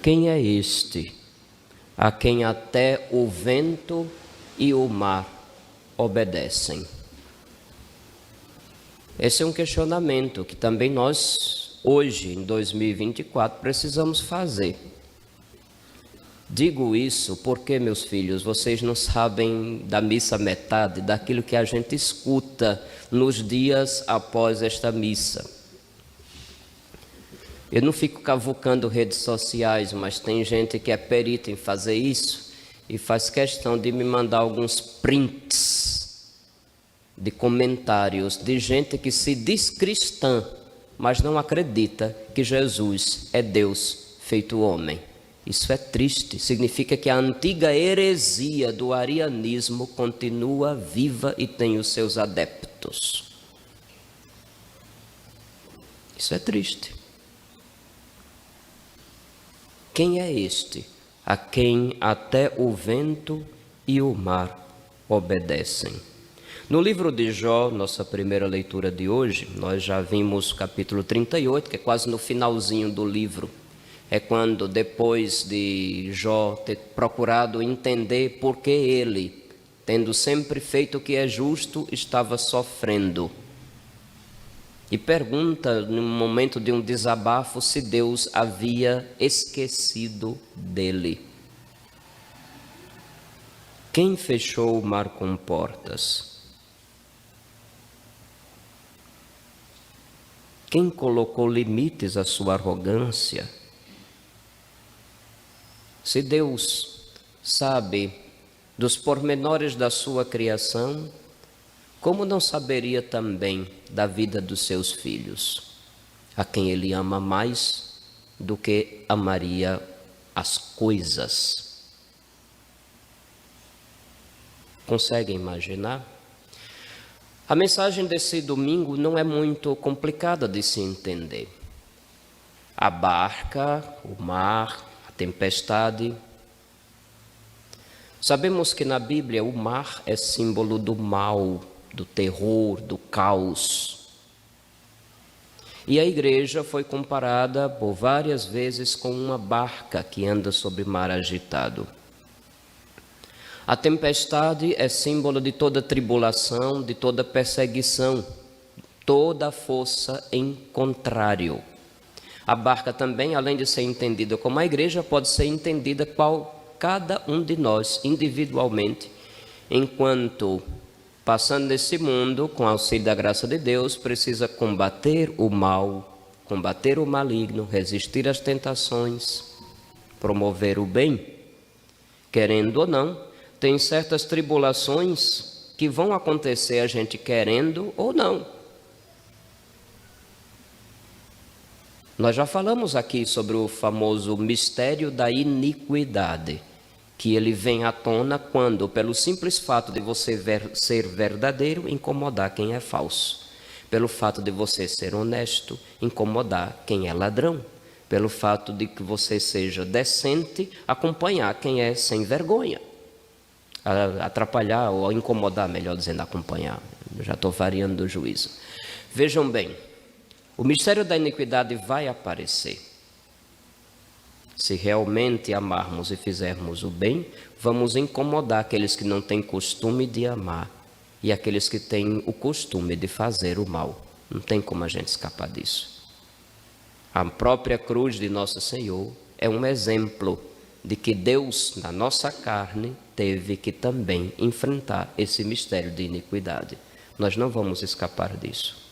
Quem é este a quem até o vento e o mar obedecem? Esse é um questionamento que também nós, hoje, em 2024, precisamos fazer. Digo isso porque, meus filhos, vocês não sabem da missa metade daquilo que a gente escuta nos dias após esta missa. Eu não fico cavucando redes sociais, mas tem gente que é perita em fazer isso e faz questão de me mandar alguns prints de comentários de gente que se diz cristã, mas não acredita que Jesus é Deus feito homem. Isso é triste, significa que a antiga heresia do arianismo continua viva e tem os seus adeptos. Isso é triste. Quem é este a quem até o vento e o mar obedecem? No livro de Jó, nossa primeira leitura de hoje, nós já vimos o capítulo 38, que é quase no finalzinho do livro. É quando, depois de Jó ter procurado entender por que ele, tendo sempre feito o que é justo, estava sofrendo. E pergunta, no momento de um desabafo, se Deus havia esquecido dele. Quem fechou o mar com portas? Quem colocou limites à sua arrogância? Se Deus sabe dos pormenores da sua criação, como não saberia também da vida dos seus filhos, a quem ele ama mais do que amaria as coisas? Conseguem imaginar? A mensagem desse domingo não é muito complicada de se entender. A barca, o mar, a tempestade. Sabemos que na Bíblia o mar é símbolo do mal, do terror, do caos. E a igreja foi comparada por várias vezes com uma barca que anda sobre mar agitado. A tempestade é símbolo de toda tribulação, de toda perseguição, toda força em contrário. A barca também, além de ser entendida como a igreja, pode ser entendida qual cada um de nós individualmente, enquanto passando nesse mundo, com auxílio da graça de Deus, precisa combater o mal, combater o maligno, resistir às tentações, promover o bem. Querendo ou não, tem certas tribulações que vão acontecer a gente querendo ou não. Nós já falamos aqui sobre o famoso mistério da iniquidade, que ele vem à tona quando, pelo simples fato de você ser verdadeiro, incomodar quem é falso. Pelo fato de você ser honesto, incomodar quem é ladrão. Pelo fato de que você seja decente, acompanhar quem é sem vergonha. Atrapalhar ou incomodar, melhor dizendo, acompanhar. Eu já estou variando do juízo. Vejam bem, o mistério da iniquidade vai aparecer. Se realmente amarmos e fizermos o bem, vamos incomodar aqueles que não têm costume de amar e aqueles que têm o costume de fazer o mal. Não tem como a gente escapar disso. A própria cruz de Nosso Senhor é um exemplo de que Deus, na nossa carne, teve que também enfrentar esse mistério de iniquidade. Nós não vamos escapar disso.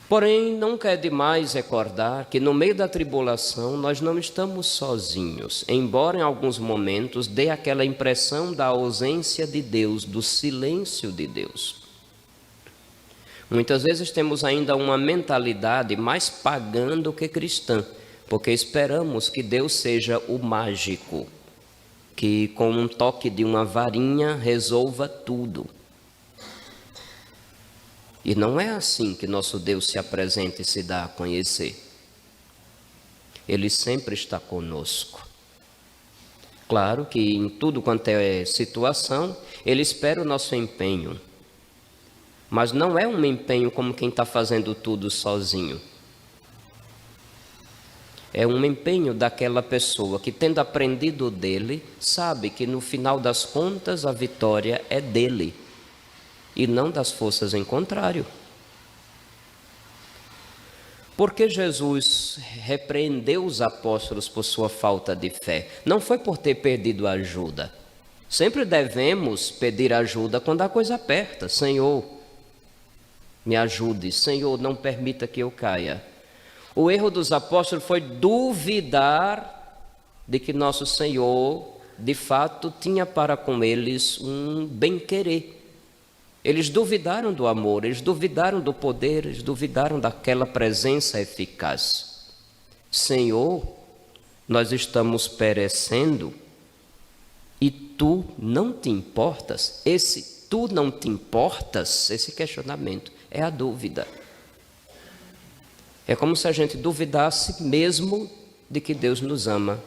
Porém, nunca é demais recordar que no meio da tribulação nós não estamos sozinhos, embora em alguns momentos dê aquela impressão da ausência de Deus, do silêncio de Deus. Muitas vezes temos ainda uma mentalidade mais pagã do que cristã, porque esperamos que Deus seja o mágico, que com um toque de uma varinha resolva tudo. E não é assim que nosso Deus se apresenta e se dá a conhecer. Ele sempre está conosco. Claro que em tudo quanto é situação, Ele espera o nosso empenho. Mas não é um empenho como quem está fazendo tudo sozinho. É um empenho daquela pessoa que, tendo aprendido dele, sabe que no final das contas a vitória é dele e não das forças em contrário. Porque Jesus repreendeu os apóstolos por sua falta de fé? Não foi por ter perdido a ajuda. Sempre devemos pedir ajuda quando a coisa aperta. Senhor, me ajude. Senhor, não permita que eu caia. O erro dos apóstolos foi duvidar de que nosso Senhor, de fato, tinha para com eles um bem-querer. Eles duvidaram do amor, eles duvidaram do poder, eles duvidaram daquela presença eficaz. Senhor, nós estamos perecendo e tu não te importas? Esse tu não te importas, esse questionamento é a dúvida. É como se a gente duvidasse mesmo de que Deus nos ama,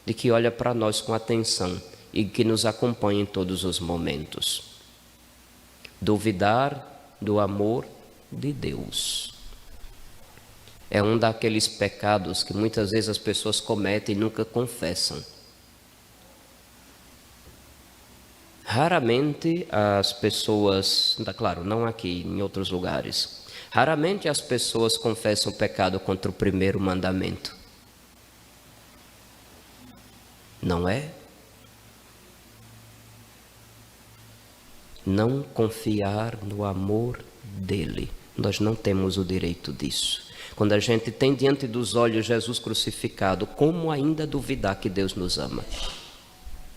de que olha para nós com atenção e que nos acompanha em todos os momentos. Duvidar do amor de Deus é um daqueles pecados que muitas vezes as pessoas cometem e nunca confessam. Raramente as pessoas, claro, não aqui, em outros lugares, raramente as pessoas confessam o pecado contra o primeiro mandamento. Não é? Não confiar no amor dele. Nós não temos o direito disso. Quando a gente tem diante dos olhos Jesus crucificado, como ainda duvidar que Deus nos ama?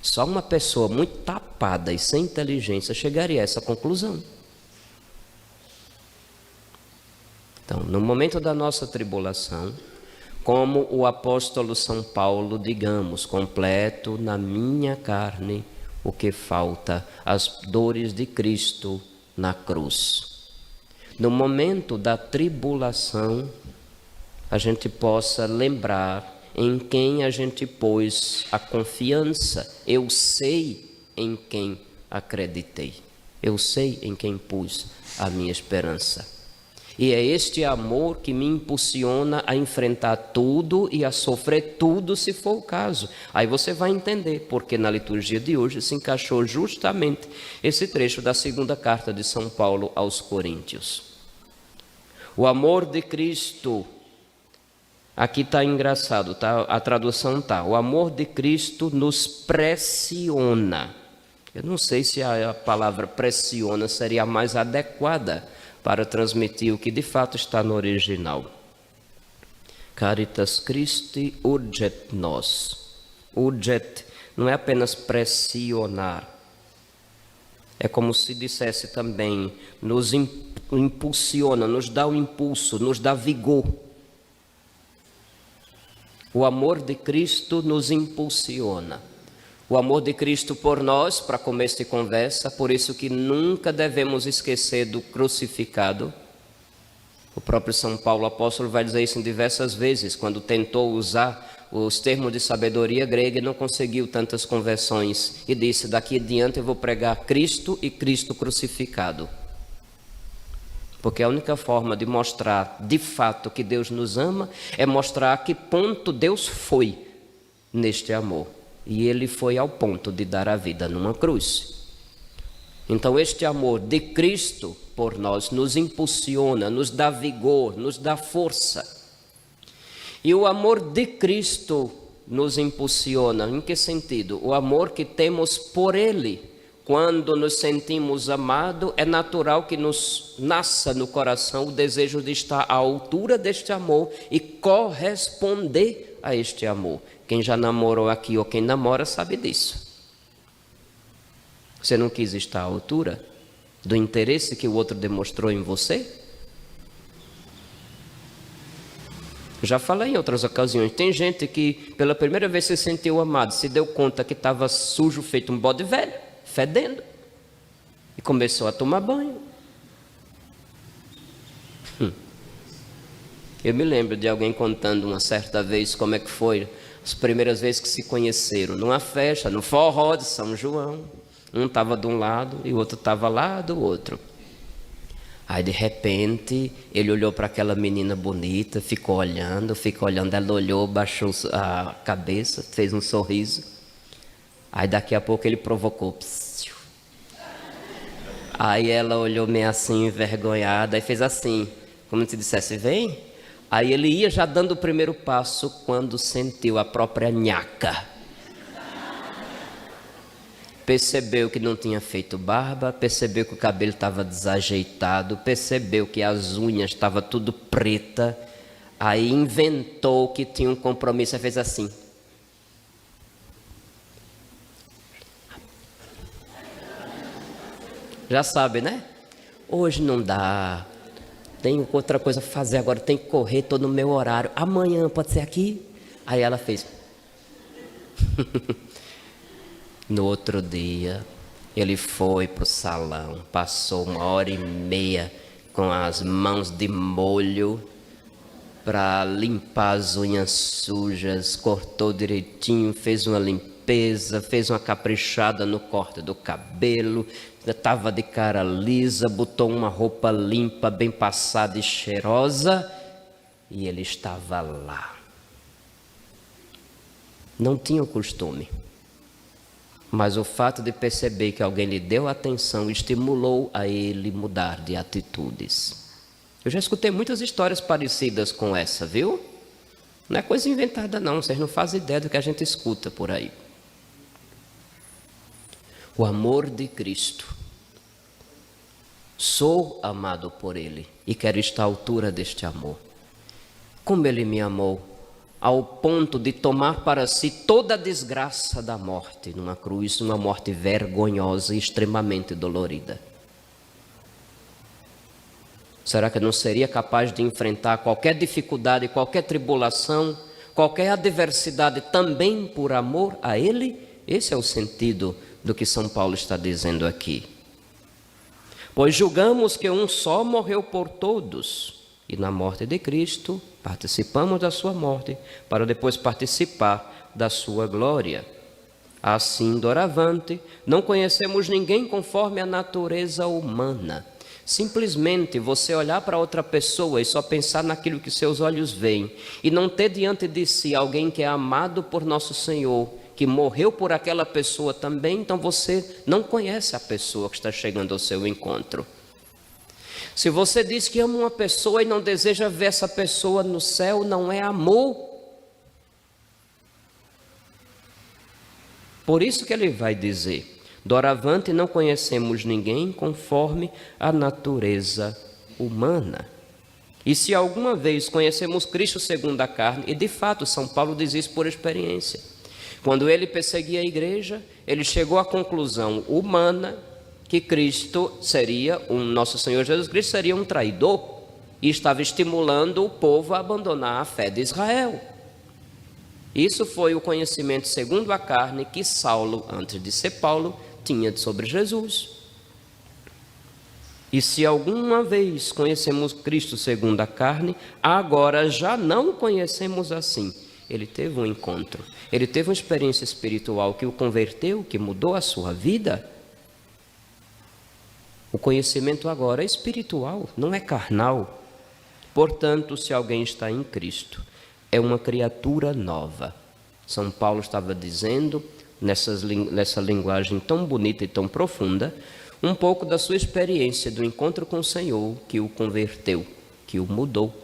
Só uma pessoa muito tapada e sem inteligência chegaria a essa conclusão. Então, no momento da nossa tribulação, como o apóstolo São Paulo, digamos, completo na minha carne o que falta, as dores de Cristo na cruz. No momento da tribulação, a gente possa lembrar em quem a gente pôs a confiança. Eu sei em quem acreditei. Eu sei em quem pus a minha esperança. E é este amor que me impulsiona a enfrentar tudo e a sofrer tudo se for o caso. Aí você vai entender porque na liturgia de hoje se encaixou justamente esse trecho da segunda carta de São Paulo aos Coríntios. O amor de Cristo, aqui está engraçado, tá? A tradução está, o amor de Cristo nos pressiona. Eu não sei se a palavra pressiona seria a mais adequada para transmitir o que de fato está no original. Caritas Christi urget nos. Urget não é apenas pressionar. É como se dissesse também, nos impulsiona, nos dá um impulso, nos dá vigor. O amor de Cristo nos impulsiona. O amor de Cristo por nós, para começo de conversa, por isso que nunca devemos esquecer do crucificado. O próprio São Paulo apóstolo vai dizer isso em diversas vezes, quando tentou usar os termos de sabedoria grega e não conseguiu tantas conversões, e disse, daqui adiante eu vou pregar Cristo e Cristo crucificado. Porque a única forma de mostrar de fato que Deus nos ama é mostrar a que ponto Deus foi neste amor. E ele foi ao ponto de dar a vida numa cruz. Então este amor de Cristo por nós nos impulsiona, nos dá vigor, nos dá força. E o amor de Cristo nos impulsiona, em que sentido? O amor que temos por Ele. Quando nos sentimos amados, é natural que nos nasça no coração o desejo de estar à altura deste amor e corresponder a este amor. Quem já namorou aqui ou quem namora sabe disso. Você não quis estar à altura do interesse que o outro demonstrou em você? Já falei em outras ocasiões. Tem gente que pela primeira vez se sentiu amado, se deu conta que estava sujo, feito um bode velho, fedendo, e começou a tomar banho. Eu me lembro de alguém contando uma certa vez como é que foi as primeiras vezes que se conheceram, numa festa, no forró de São João. Um estava de um lado e o outro estava lá do outro. Aí de repente ele olhou para aquela menina bonita, ficou olhando, ela olhou, baixou a cabeça, fez um sorriso. Aí daqui a pouco ele provocou. Psiu. Aí ela olhou meio assim, envergonhada, e fez assim, como se dissesse, vem. Aí ele ia já dando o primeiro passo quando sentiu a própria nhaca. Percebeu que não tinha feito barba, percebeu que o cabelo estava desajeitado, percebeu que as unhas estavam tudo preta. Aí inventou que tinha um compromisso e fez assim. Já sabe, né? Hoje não dá. Tenho outra coisa para fazer agora, tem que correr, estou no meu horário. Amanhã pode ser aqui? Aí ela fez. No outro dia, ele foi para o salão, passou 1h30 com as mãos de molho para limpar as unhas sujas, cortou direitinho, fez uma limpeza, fez uma caprichada no corte do cabelo, estava de cara lisa, botou uma roupa limpa, bem passada e cheirosa, e ele estava lá. Não tinha o costume, mas o fato de perceber que alguém lhe deu atenção estimulou a ele mudar de atitudes. Eu já escutei muitas histórias parecidas com essa, viu? Não é coisa inventada não, vocês não fazem ideia do que a gente escuta por aí. O amor de Cristo. Sou amado por Ele e quero estar à altura deste amor. Como Ele me amou, ao ponto de tomar para si toda a desgraça da morte numa cruz, uma morte vergonhosa e extremamente dolorida. Será que não seria capaz de enfrentar qualquer dificuldade, qualquer tribulação, qualquer adversidade também por amor a Ele? Esse é o sentido do que São Paulo está dizendo aqui. Pois julgamos que um só morreu por todos, e na morte de Cristo participamos da sua morte, para depois participar da sua glória. Assim, doravante, não conhecemos ninguém conforme a natureza humana. Simplesmente você olhar para outra pessoa e só pensar naquilo que seus olhos veem, e não ter diante de si alguém que é amado por nosso Senhor, que morreu por aquela pessoa também, então você não conhece a pessoa que está chegando ao seu encontro. Se você diz que ama uma pessoa e não deseja ver essa pessoa no céu, não é amor. Por isso que ele vai dizer, doravante não conhecemos ninguém conforme a natureza humana. E se alguma vez conhecemos Cristo segundo a carne, e de fato São Paulo diz isso por experiência, quando ele perseguia a igreja, ele chegou à conclusão humana que Cristo seria, nosso Senhor Jesus Cristo seria um traidor e estava estimulando o povo a abandonar a fé de Israel. Isso foi o conhecimento segundo a carne que Saulo, antes de ser Paulo, tinha sobre Jesus. E se alguma vez conhecemos Cristo segundo a carne, agora já não o conhecemos assim. Ele teve um encontro, ele teve uma experiência espiritual que o converteu, que mudou a sua vida. O conhecimento agora é espiritual, não é carnal. Portanto, se alguém está em Cristo, é uma criatura nova. São Paulo estava dizendo, nessa linguagem tão bonita e tão profunda, um pouco da sua experiência do encontro com o Senhor, que o converteu, que o mudou.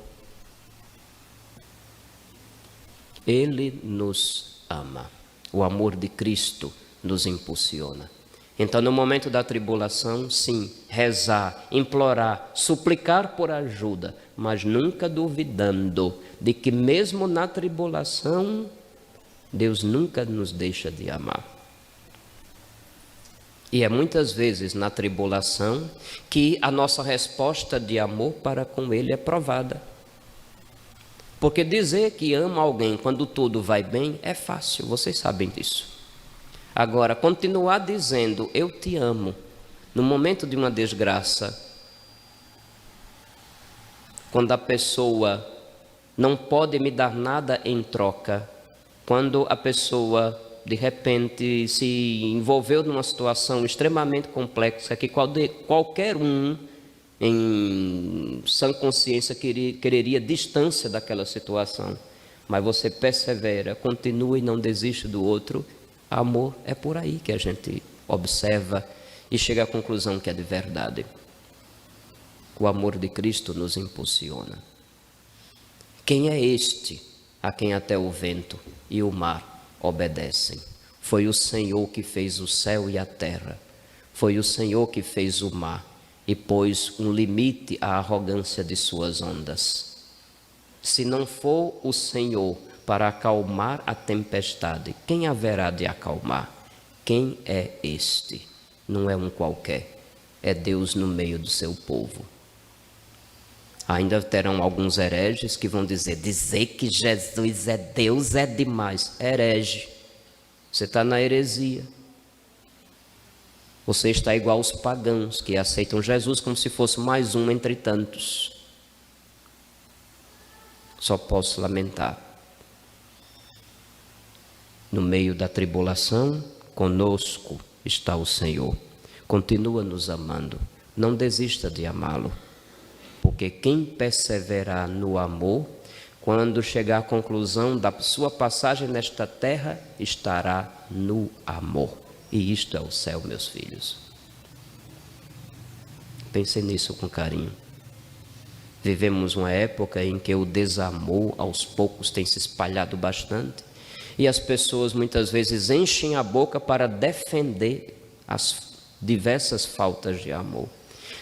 Ele nos ama. O amor de Cristo nos impulsiona. Então, no momento da tribulação, sim, rezar, implorar, suplicar por ajuda, mas nunca duvidando de que mesmo na tribulação, Deus nunca nos deixa de amar. E é muitas vezes na tribulação que a nossa resposta de amor para com Ele é provada. Porque dizer que ama alguém quando tudo vai bem é fácil, vocês sabem disso. Agora, continuar dizendo eu te amo no momento de uma desgraça, quando a pessoa não pode me dar nada em troca, quando a pessoa de repente se envolveu numa situação extremamente complexa que qualquer um em sã consciência, quereria distância daquela situação. Mas você persevera, continua e não desiste do outro. Amor é por aí que a gente observa e chega à conclusão que é de verdade. O amor de Cristo nos impulsiona. Quem é este a quem até o vento e o mar obedecem? Foi o Senhor que fez o céu e a terra. Foi o Senhor que fez o mar e pôs um limite à arrogância de suas ondas. Se não for o Senhor para acalmar a tempestade, quem haverá de acalmar? Quem é este? Não é um qualquer, é Deus no meio do seu povo. Ainda terão alguns hereges que vão dizer que Jesus é Deus é demais. Herege, você está na heresia. Você está igual aos pagãos que aceitam Jesus como se fosse mais um entre tantos. Só posso lamentar. No meio da tribulação, conosco está o Senhor. Continua nos amando. Não desista de amá-lo. Porque quem perseverar no amor, quando chegar à conclusão da sua passagem nesta terra, estará no amor. E isto é o céu, meus filhos. Pensem nisso com carinho. Vivemos uma época em que o desamor aos poucos tem se espalhado bastante e as pessoas muitas vezes enchem a boca para defender as diversas faltas de amor.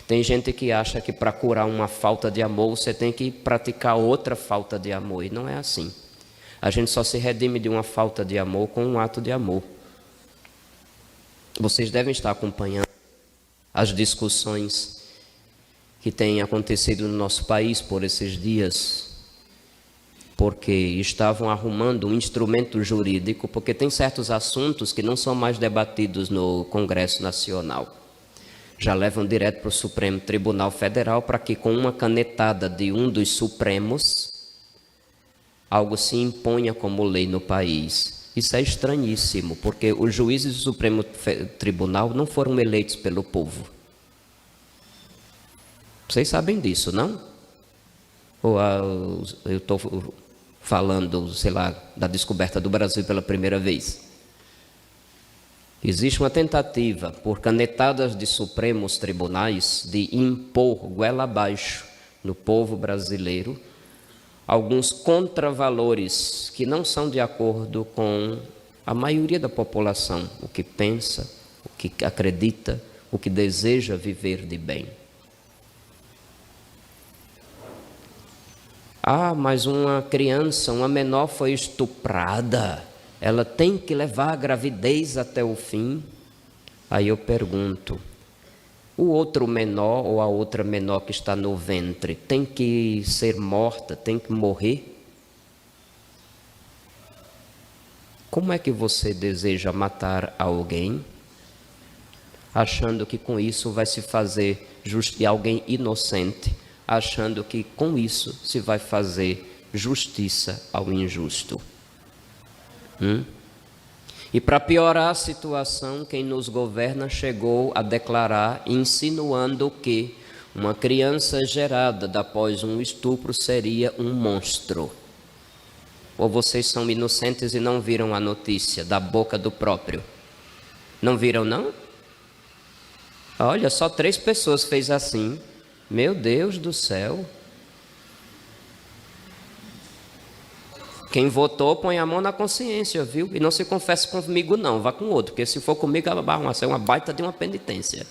Tem gente que acha que para curar uma falta de amor você tem que praticar outra falta de amor, e não é assim. A gente só se redime de uma falta de amor com um ato de amor. Vocês devem estar acompanhando as discussões que têm acontecido no nosso país por esses dias, porque estavam arrumando um instrumento jurídico, porque tem certos assuntos que não são mais debatidos no Congresso Nacional. Já levam direto para o Supremo Tribunal Federal para que com uma canetada de um dos Supremos, algo se imponha como lei no país. Isso é estranhíssimo, porque os juízes do Supremo Tribunal não foram eleitos pelo povo. Vocês sabem disso, não? Ou eu estou falando, sei lá, da descoberta do Brasil pela primeira vez? Existe uma tentativa, por canetadas de supremos tribunais, de impor goela abaixo no povo brasileiro alguns contravalores que não são de acordo com a maioria da população, o que pensa, o que acredita, o que deseja viver de bem. Ah, mas uma criança, uma menor foi estuprada, ela tem que levar a gravidez até o fim. Aí eu pergunto, o outro menor ou a outra menor que está no ventre tem que ser morta, tem que morrer? Como é que você deseja matar alguém, achando que com isso vai se fazer alguém inocente, achando que com isso se vai fazer justiça ao injusto? E para piorar a situação, quem nos governa chegou a declarar, insinuando que uma criança gerada após um estupro seria um monstro. Ou vocês são inocentes e não viram a notícia da boca do próprio? Não viram, não? Olha, só 3 pessoas fez assim. Meu Deus do céu. Quem votou, põe a mão na consciência, viu? E não se confesse comigo não, vá com outro, porque se for comigo, vai ser uma baita de uma penitência.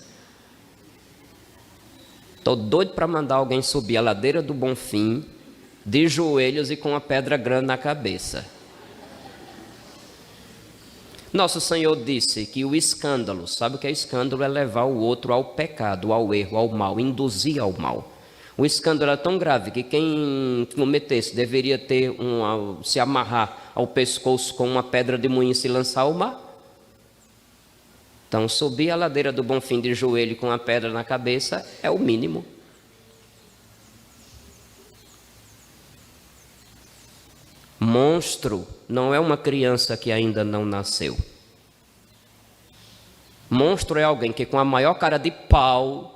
Estou doido para mandar alguém subir a ladeira do Bonfim, de joelhos e com uma pedra grande na cabeça. Nosso Senhor disse que o escândalo, sabe o que é escândalo? É levar o outro ao pecado, ao erro, ao mal, induzir ao mal. O escândalo era tão grave que quem cometesse deveria ter se amarrar ao pescoço com uma pedra de moinho e se lançar ao mar. Então, subir a ladeira do Bonfim de joelho com uma pedra na cabeça é o mínimo. Monstro não é uma criança que ainda não nasceu. Monstro é alguém que com a maior cara de pau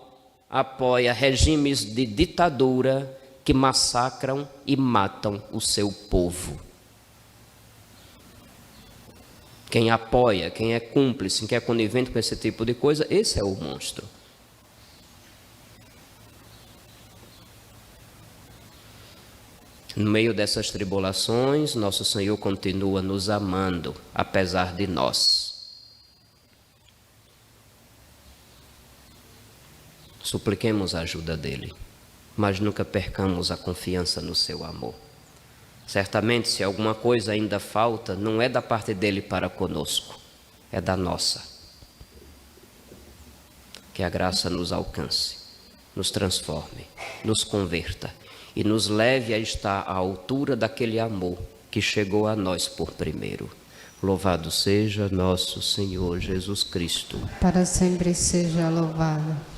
apoia regimes de ditadura que massacram e matam o seu povo. Quem apoia, quem é cúmplice, quem é conivente com esse tipo de coisa, esse é o monstro. No meio dessas tribulações, nosso Senhor continua nos amando, apesar de nós. Supliquemos a ajuda dele, mas nunca percamos a confiança no seu amor. Certamente, se alguma coisa ainda falta, não é da parte dele para conosco, é da nossa. Que a graça nos alcance, nos transforme, nos converta e nos leve a estar à altura daquele amor que chegou a nós por primeiro. Louvado seja nosso Senhor Jesus Cristo. Para sempre seja louvado.